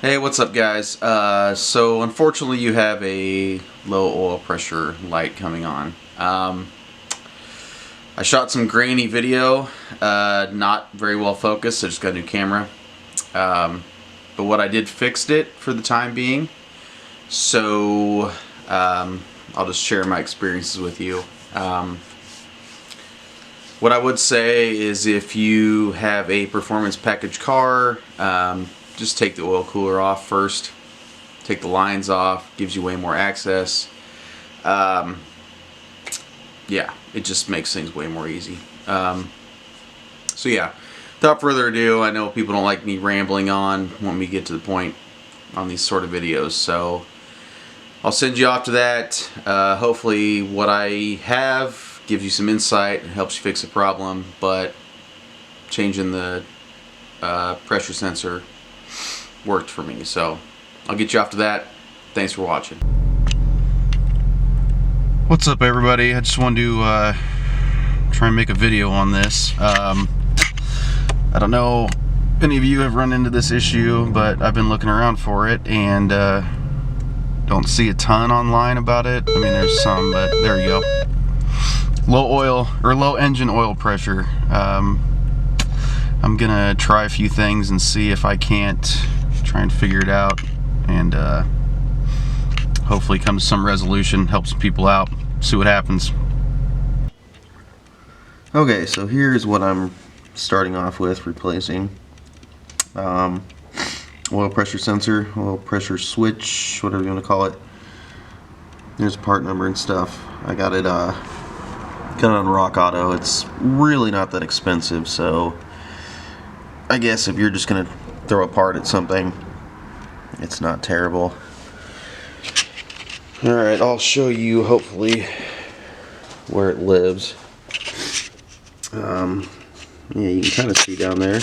Hey, what's up guys? So unfortunately you have a low oil pressure light coming on. I shot some grainy video, not very well focused. I just got a new camera. But what I did fixed it for the time being. So I'll just share my experiences with you. What I would say is if you have a performance package car, just take the oil cooler off first. Take the lines off, gives you way more access. Yeah, it just makes things way more easy. So yeah, without further ado, I know people don't like me rambling on when we get to the point on these sort of videos, so I'll send you off to that. Hopefully what I have gives you some insight and helps you fix the problem, but changing the pressure sensor worked for me, so I'll get you off to that. Thanks for watching. What's up everybody? I just wanted to try and make a video on this. I don't know if any of you have run into this issue, but I've been looking around for it and don't see a ton online about it. I mean, there's some, but there you go. Low engine oil pressure. I'm gonna try a few things and see if I can't try and figure it out, and hopefully come to some resolution, help some people out, see what happens. Okay, so here's what I'm starting off with replacing. Oil pressure sensor, oil pressure switch, whatever you want to call it. There's part number and stuff. I got it on Rock Auto. It's really not that expensive, so I guess if you're just gonna throw a part at something, it's not terrible. Alright, I'll show you hopefully where it lives. Yeah, you can kind of see down there.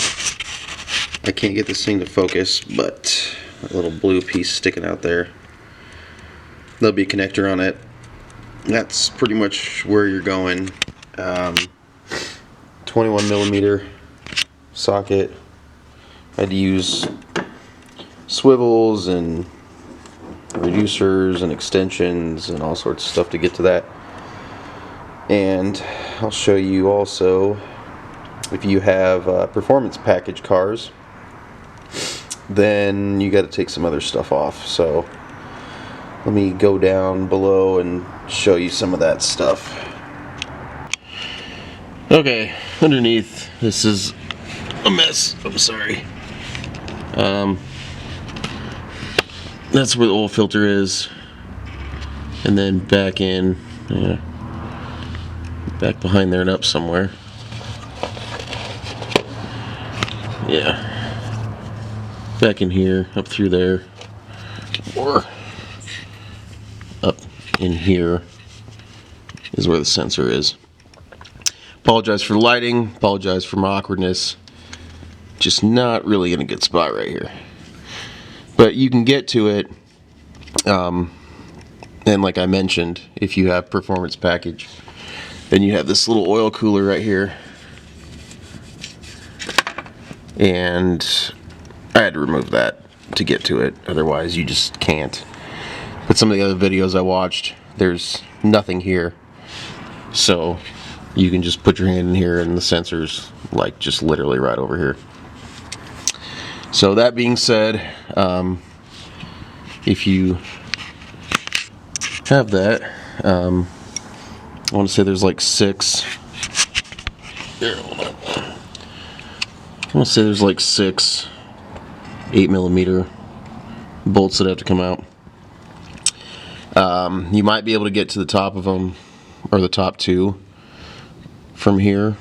I can't get this thing to focus, but a little blue piece sticking out there. There'll be a connector on it. That's pretty much where you're going. 21 millimeter socket. I had to use swivels and reducers and extensions and all sorts of stuff to get to that. And I'll show you also, if you have performance package cars, then you got to take some other stuff off. So let me go down below and show you some of that stuff. Okay, underneath this is a mess. I'm sorry. That's where the oil filter is, and then back in, back behind there and up somewhere. Yeah, back in here, up through there, or up in here is where the sensor is. Apologize for the lighting, apologize for my awkwardness. Just not really in a good spot right here. But you can get to it, and like I mentioned, if you have performance package, then you have this little oil cooler right here. And I had to remove that to get to it, otherwise you just can't. But some of the other videos I watched, there's nothing here, so you can just put your hand in here and the sensor's like just literally right over here. So that being said, if you have that, I want to say there's like 6. Here, hold on. I want to say there's like 6 8 millimeter bolts that have to come out. You might be able to get to the top of them, or the top 2 from here,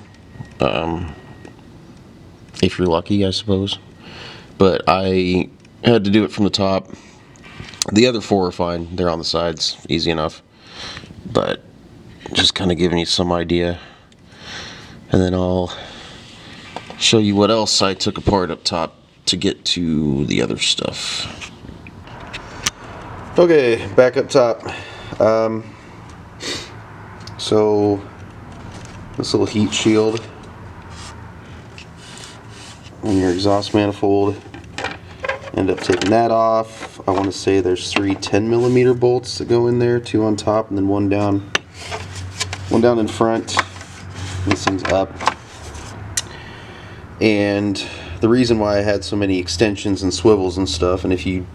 if you're lucky, I suppose. But I had to do it from the top. The other 4 are fine. They're on the sides, easy enough. But just kind of giving you some idea. And then I'll show you what else I took apart up top to get to the other stuff. Okay, back up top. So this little heat shield on your exhaust manifold End up taking that off. I want to say there's 3 10mm bolts that go in there, 2 on top and then one down in front. This thing's up. And the reason why I had so many extensions and swivels and stuff, and if you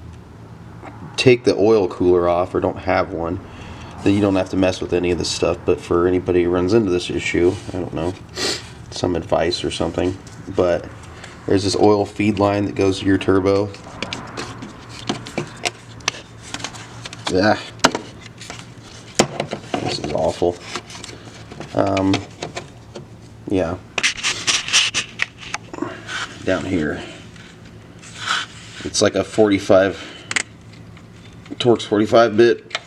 take the oil cooler off or don't have one, then you don't have to mess with any of this stuff. But for anybody who runs into this issue, I don't know, some advice or something, but there's this oil feed line that goes to your turbo. Yeah, this is awful. Yeah, down here it's like a 45 Torx 45 bit,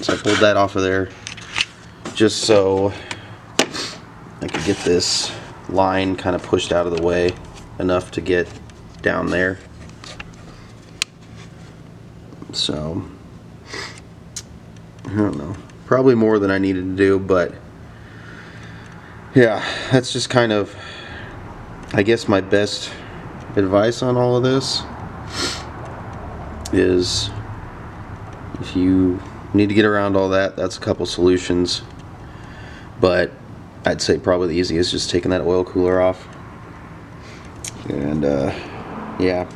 so I pulled that off of there just so I could get this line kind of pushed out of the way enough to get down there. So I don't know, probably more than I needed to do, but yeah, that's just kind of, I guess, my best advice on all of this is if you need to get around all that, that's a couple solutions, but I'd say probably the easiest is just taking that oil cooler off. And yeah,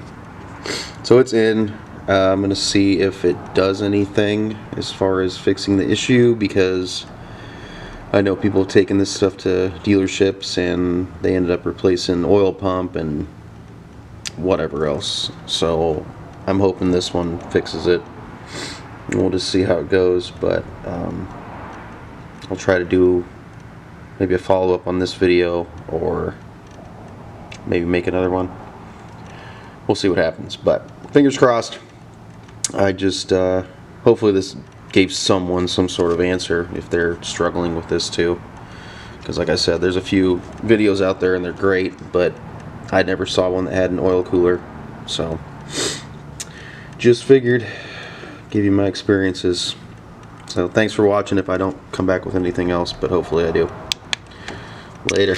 so it's in. I'm gonna see if it does anything as far as fixing the issue, because I know people have taken this stuff to dealerships and they ended up replacing oil pump and whatever else. So I'm hoping this one fixes it. We'll just see how it goes, but I'll try to do maybe a follow-up on this video, or maybe make another one. We'll see what happens, but fingers crossed. I just hopefully this gave someone some sort of answer if they're struggling with this too, because like I said, there's a few videos out there and they're great, but I never saw one that had an oil cooler, so just figured give you my experiences. So thanks for watching if I don't come back with anything else, but hopefully I do. Later.